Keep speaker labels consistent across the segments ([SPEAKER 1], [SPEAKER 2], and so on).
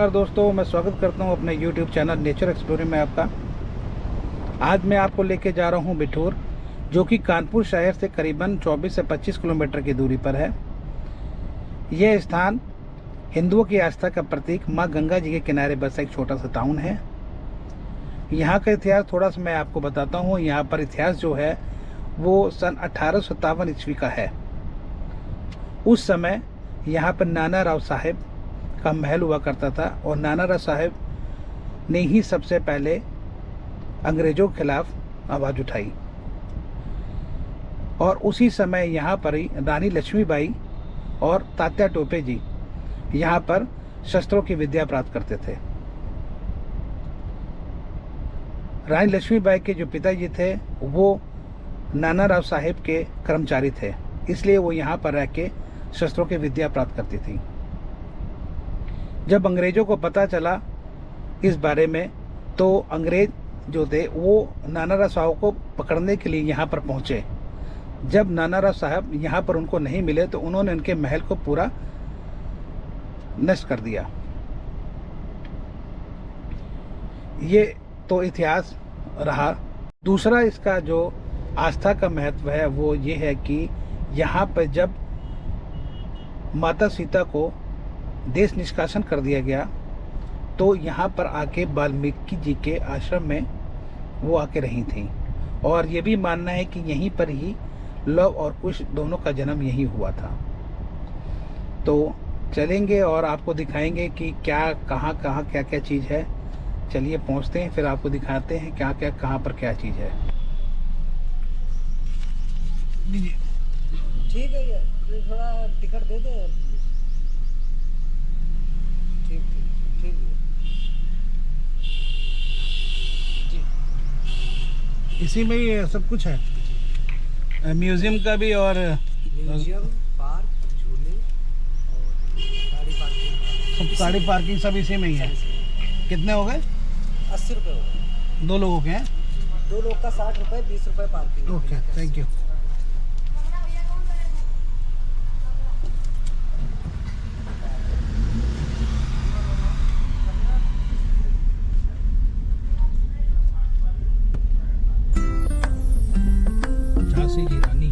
[SPEAKER 1] नमस्कार दोस्तों, मैं स्वागत करता हूं अपने YouTube चैनल नेचर एक्सप्लोरिंग में आपका। आज मैं आपको लेके जा रहा हूं बिठूर, जो कि कानपुर शहर से करीबन 24 से 25 किलोमीटर की दूरी पर है। यह स्थान हिंदुओं की आस्था का प्रतीक मां गंगा जी के किनारे बसा एक छोटा सा टाउन है। यहाँ का इतिहास थोड़ा सा मैं आपको बताता हूँ। यहाँ पर इतिहास जो है वो सन 1857 ईस्वी का है। उस समय यहाँ पर नाना राव साहेब का महल हुआ करता था और नाना राव साहेब ने ही सबसे पहले अंग्रेजों के खिलाफ आवाज़ उठाई। और उसी समय यहाँ पर ही रानी लक्ष्मीबाई और तात्या टोपे जी यहाँ पर शस्त्रों की विद्या प्राप्त करते थे। रानी लक्ष्मीबाई के जो पिताजी थे वो नाना राव साहेब के कर्मचारी थे, इसलिए वो यहाँ पर रह के शस्त्रों की विद्या प्राप्त करती थी। जब अंग्रेजों को पता चला इस बारे में, तो अंग्रेज जो थे वो नाना राव साहब को पकड़ने के लिए यहाँ पर पहुँचे। जब नाना राव साहब यहाँ पर उनको नहीं मिले तो उन्होंने उनके महल को पूरा नष्ट कर दिया। ये तो इतिहास रहा। दूसरा इसका जो आस्था का महत्व है वो ये है कि यहाँ पर जब माता सीता को देश निष्कासन कर दिया गया तो यहाँ पर आके वाल्मीकि जी के आश्रम में वो आके रही थी। और ये भी मानना है कि यहीं पर ही लव और कुश दोनों का जन्म यही हुआ था। तो चलेंगे और आपको दिखाएंगे कि क्या कहाँ क्या क्या चीज़ है। चलिए पहुँचते हैं, फिर आपको दिखाते हैं क्या क्या कहाँ पर क्या चीज़ है।
[SPEAKER 2] ठीक है यार, थोड़ा टिकट दे दे। ठीक ठीक ठीक जी।
[SPEAKER 1] इसी में ही सब कुछ है, म्यूजियम का भी और
[SPEAKER 2] म्यूजियम, पार्क, झूले और गाड़ी पार्किंग।
[SPEAKER 1] सब गाड़ी पार्किंग सब इसी में ही है। कितने हो गए?
[SPEAKER 2] 80 रुपये हो गए।
[SPEAKER 1] 2 लोगों के हैं।
[SPEAKER 2] 2 लोग का 60 रुपये, 20 रुपये parking.
[SPEAKER 1] Okay, thank you. Jhansi की रानी।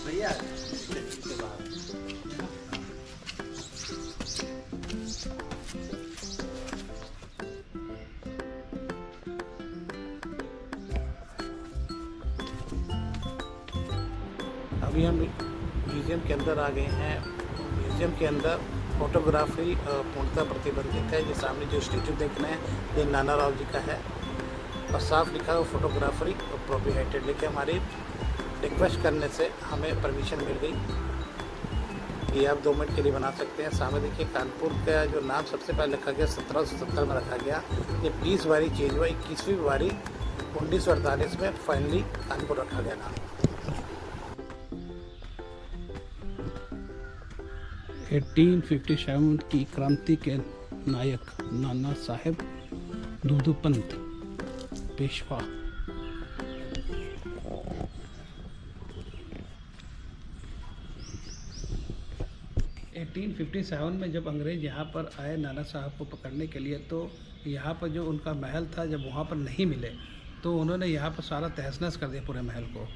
[SPEAKER 2] भैया
[SPEAKER 1] अभी हम म्यूज़ियम के अंदर आ गए हैं। म्यूज़ियम के अंदर फोटोग्राफी पूर्णतः प्रतिबंधित है। ये सामने जो स्टेचू देख रहे हैं ये नाना राव जी का है और साफ लिखा है फोटोग्राफरी और प्रोहिबिटेड। लेकिन हमारी रिक्वेस्ट करने से हमें परमिशन मिल गई कि आप 2 मिनट के लिए बना सकते हैं। सामने देखिए कानपुर का जो नाम सबसे पहले रखा गया 1770 में रखा गया। ये 20 बारी चेंज हुआ, 21वीं बारी 1948 में फाइनली कानपुर रखा गया नाम। 1857 की क्रांति के नायक नाना साहेब दूधूपंत पेशवा। एटीन 57 में जब अंग्रेज यहाँ पर आए नाना साहब को पकड़ने के लिए, तो यहाँ पर जो उनका महल था जब वहाँ पर नहीं मिले तो उन्होंने यहाँ पर सारा तहस-नहस कर दिया पूरे महल को।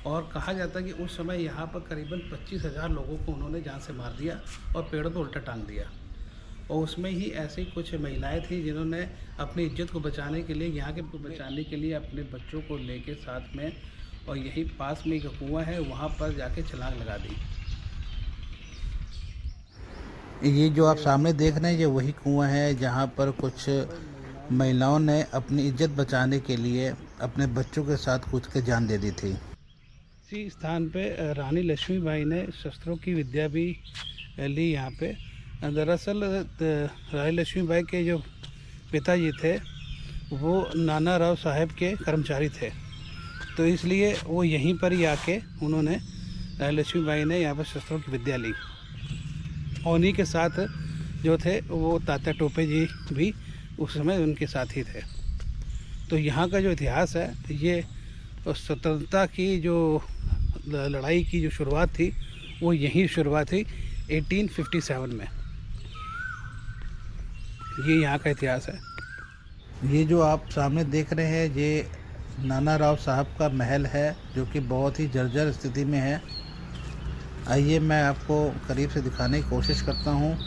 [SPEAKER 1] और कहा जाता है कि उस समय यहाँ पर करीबन 25,000 लोगों को उन्होंने जान से मार दिया और पेड़ों पर उल्टा टांग दिया। और उसमें ही ऐसी कुछ महिलाएं थी जिन्होंने अपनी इज्जत को बचाने के लिए, यहाँ के बचाने के लिए अपने बच्चों को लेके साथ में, और यही पास में एक कुआं है वहाँ पर जाके छलांग लगा दी। ये जो आप सामने देख रहे हैं ये वही कुआं है जहाँ पर कुछ महिलाओं ने अपनी इज्जत बचाने के लिए अपने बच्चों के साथ कूद के जान दे दी थी। इसी स्थान पे रानी लक्ष्मीबाई ने शस्त्रों की विद्या भी ली यहाँ पे। दरअसल रानी लक्ष्मीबाई के जो पिताजी थे वो नाना राव साहब के कर्मचारी थे, तो इसलिए वो यहीं पर ही आके उन्होंने लक्ष्मीबाई ने यहाँ पर शस्त्रों की विद्या ली। और उन्हीं के साथ जो थे वो तात्या टोपे जी भी उस समय उनके साथ ही थे। तो यहाँ का जो इतिहास है, ये स्वतंत्रता की जो लड़ाई की जो शुरुआत थी वो यहीं शुरुआत हुई 1857 में। ये यहाँ का इतिहास है। ये जो आप सामने देख रहे हैं ये नाना राव साहब का महल है, जो कि बहुत ही जर्जर स्थिति में है। आइए मैं आपको करीब से दिखाने की कोशिश करता हूँ।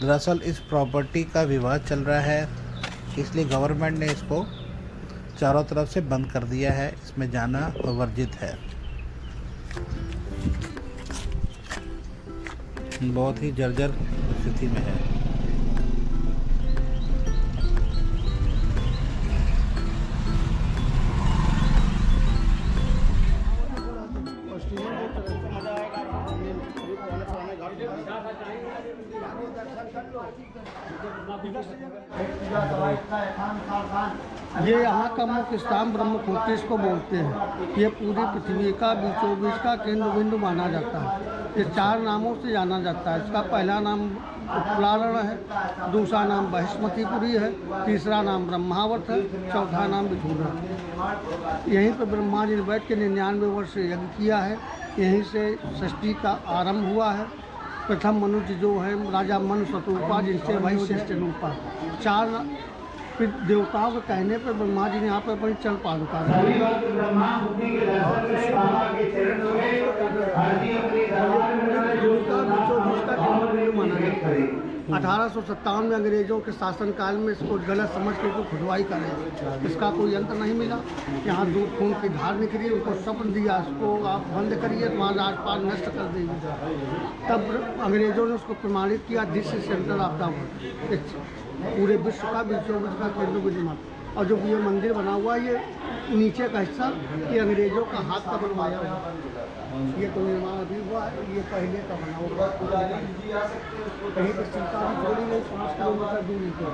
[SPEAKER 1] दरअसल इस प्रॉपर्टी का विवाद चल रहा है, इसलिए गवर्नमेंट ने इसको चारों तरफ से बंद कर दिया है, इसमें जाना वर्जित है। बहुत ही जर्जर स्थिति में है।
[SPEAKER 3] ये यहाँ का मुख्य स्थान ब्रह्मकोटि को बोलते हैं। ये पूरी पृथ्वी का बीचों बीच का केंद्र बिंदु माना जाता है। ये 4 नामों से जाना जाता है। इसका पहला नाम उत्पलारण है, दूसरा नाम बृहस्पतिपुरी है, तीसरा नाम ब्रह्मावर्त है, चौथा नाम विठूर है। यहीं पर ब्रह्मा जी ने बैठ के 99 वर्ष यज्ञ किया है। यहीं से सृष्टि का आरंभ हुआ है। प्रथम मनुष्य जो है राजा मनु शतरूपा, जिनसे वशिष्ठ रूपा। 4 देवताओं के कहने पर ब्रह्मा जी ने यहाँ पर अपनी चरण पादुका रखी। 1857 में अंग्रेजों के शासनकाल में इसको गलत समझ के इसको खुदवाई करें, इसका कोई अंत नहीं मिला। यहाँ दूध खून की धार निकली, उनको स्वप्न दिया इसको आप बंद करिए, वहाँ राजपाल नष्ट कर देंगे। तब अंग्रेजों ने उसको प्रमाणित किया, this is centre of the world, पूरे विश्व का बीचों बीच का केंद्र बिंदु मात्र। और जो ये मंदिर बना हुआ है, ये नीचे का हिस्सा ये अंग्रेजों का हाथ का बनवाया हुआ है। ये तो निर्माण अभी हुआ है, ये पहले का बना हुआ है। कहीं पर चिंता भी थोड़ी नहीं, 5 किलोमीटर दूरी पर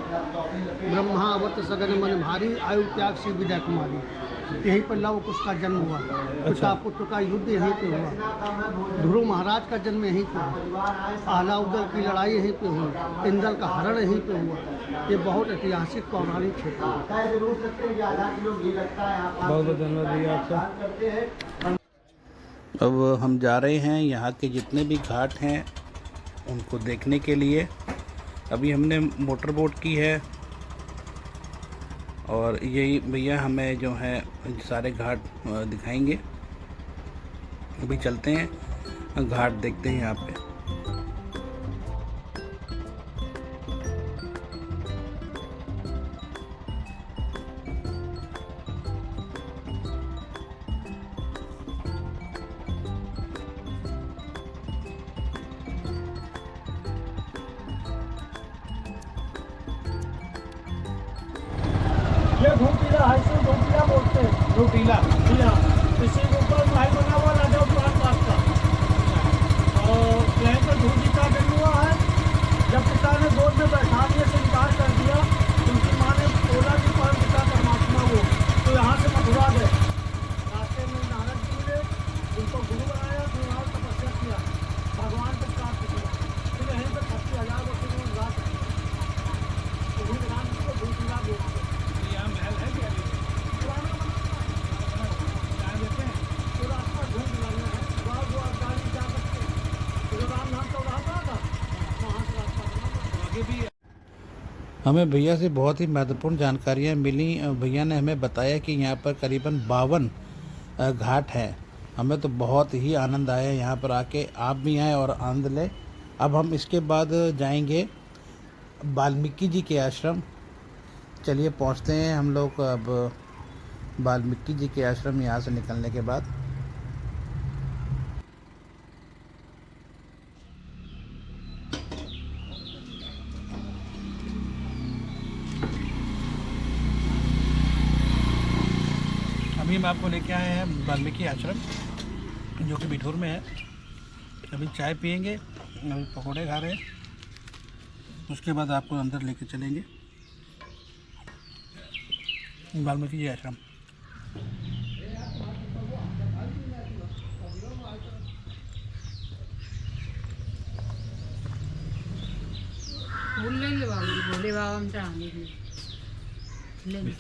[SPEAKER 3] ब्रह्मावत सगन मन भारी, आयु त्याग श्री विद्या कुमारी। यहीं पर लव कुश का जन्म हुआ, पिता पुत्र का युद्ध यहीं पे हुआ, ध्रुव महाराज का जन्म यहीं पे हुआ, आलाउद्दल की लड़ाई यहीं पे हुई, इंदल का हरण यहीं पे हुआ। ये बहुत ऐतिहासिक पौराणिक क्षेत्र है।
[SPEAKER 1] बहुत बहुत धन्यवाद भैया आपका। अब हम जा रहे हैं यहाँ के जितने भी घाट हैं उनको देखने के लिए। अभी हमने मोटर बोट की है और यही भैया हमें जो है सारे घाट दिखाएंगे। अभी चलते हैं, घाट देखते हैं यहाँ पे।
[SPEAKER 3] ये घूटीला है, इसे घूटीला बोलते हैं।
[SPEAKER 1] रोटीला
[SPEAKER 3] इसी के ऊपर महल बना हुआ राजा पास का। और यहीं पर धूजी का जन्म हुआ है। जब पिता ने गोद में बैठाने से इनकार कर दिया, उनकी माँ ने बोला कि परम पिता परमात्मा वो, तो यहाँ से मथुरा गए। रास्ते में नारद जी ने उनको गुरु बनाया, फिर वहाँ तपस्या किया, भगवान को प्राप्त किया। फिर यहीं पर 30,000 वर्ष में रात राम को धूटीला बोलते हैं।
[SPEAKER 1] यहाँ महल है क्या?
[SPEAKER 3] तो रास्ता ढूंढ लगना है, वो गाड़ी जा सकते हैं। तो राम नाम तो रहा था, वहाँ से रास्ता बना
[SPEAKER 1] आगे भी हमें भैया से बहुत ही महत्वपूर्ण जानकारियाँ मिली। भैया ने हमें बताया कि यहाँ पर करीबन 52 घाट हैं। हमें तो बहुत ही आनंद आया यहाँ पर आके। आप भी आएँ और आनंद लें। अब हम इसके बाद जाएंगे वाल्मीकि जी के आश्रम। चलिए पहुँचते हैं हम लोग अब वाल्मीकि जी के आश्रम यहाँ से निकलने के बाद। अभी हम आपको लेके आए हैं वाल्मीकि आश्रम, जो कि बिठूर में है। अभी चाय पियेंगे, अभी पकौड़े खा रहे हैं, उसके बाद आपको अंदर लेके चलेंगे। वाल्मीकि जी आश्रम।
[SPEAKER 4] फूल ले लो बाबू जी, भोले बाबा में चढ़ाने के लिए ले लो।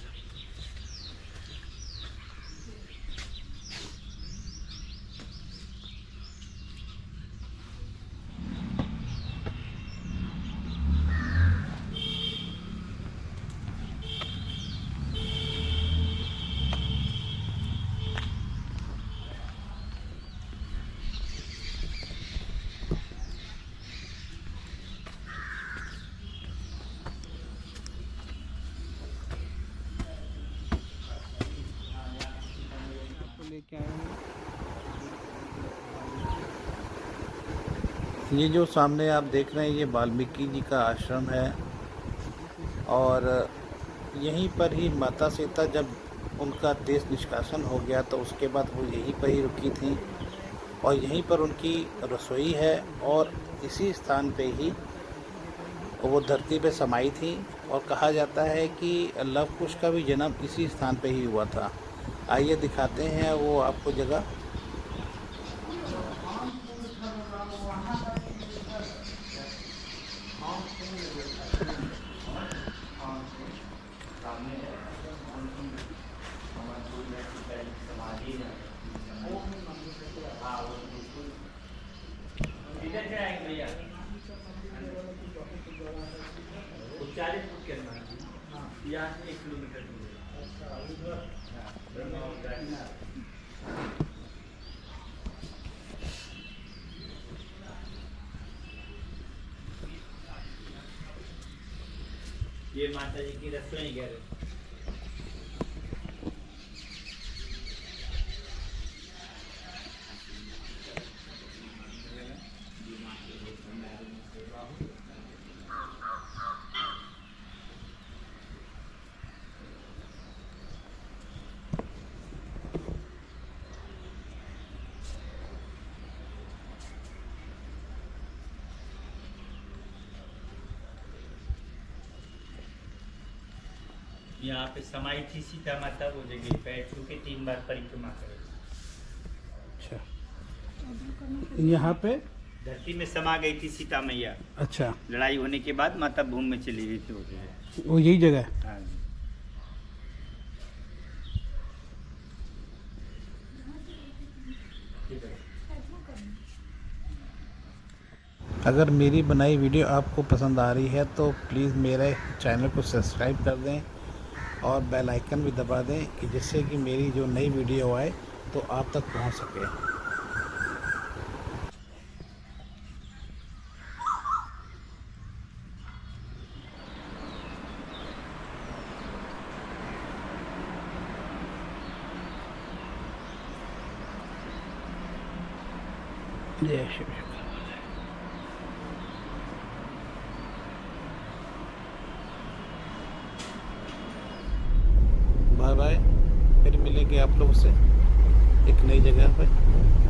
[SPEAKER 1] लेके आए हैं। ये जो सामने आप देख रहे हैं ये वाल्मीकि जी का आश्रम है और यहीं पर ही माता सीता जब उनका देश निष्कासन हो गया तो उसके बाद वो यहीं पर ही रुकी थी और यहीं पर उनकी रसोई है और इसी स्थान पे ही वो धरती पे समाई थी और कहा जाता है कि लव कुश का भी जन्म इसी स्थान पे ही हुआ था। आइए दिखाते हैं वो आपको जगह।
[SPEAKER 5] यहाँ से 1 किलोमीटर दूर है। ये माता जी की रसोई घर है। यहाँ पे समाई थी सीता माता, वो जगह बैठ के 3 बार परिक्रमा करे।
[SPEAKER 1] अच्छा, यहाँ पे
[SPEAKER 5] धरती में समा गई थी सीता मैया।
[SPEAKER 1] अच्छा,
[SPEAKER 5] लड़ाई होने के बाद माता भूमि में चली गई थी वो जगह।
[SPEAKER 1] वो यही जगह है।
[SPEAKER 5] हाँ जी।
[SPEAKER 1] अगर मेरी बनाई वीडियो आपको पसंद आ रही है तो प्लीज़ मेरे चैनल को सब्सक्राइब कर दें और बेल आइकन भी दबा दें कि जिससे कि मेरी जो नई वीडियो आए तो आप तक पहुंच सके। जय शिव। बाय बाय, फिर मिलेंगे आप लोगों से एक नई जगह पर।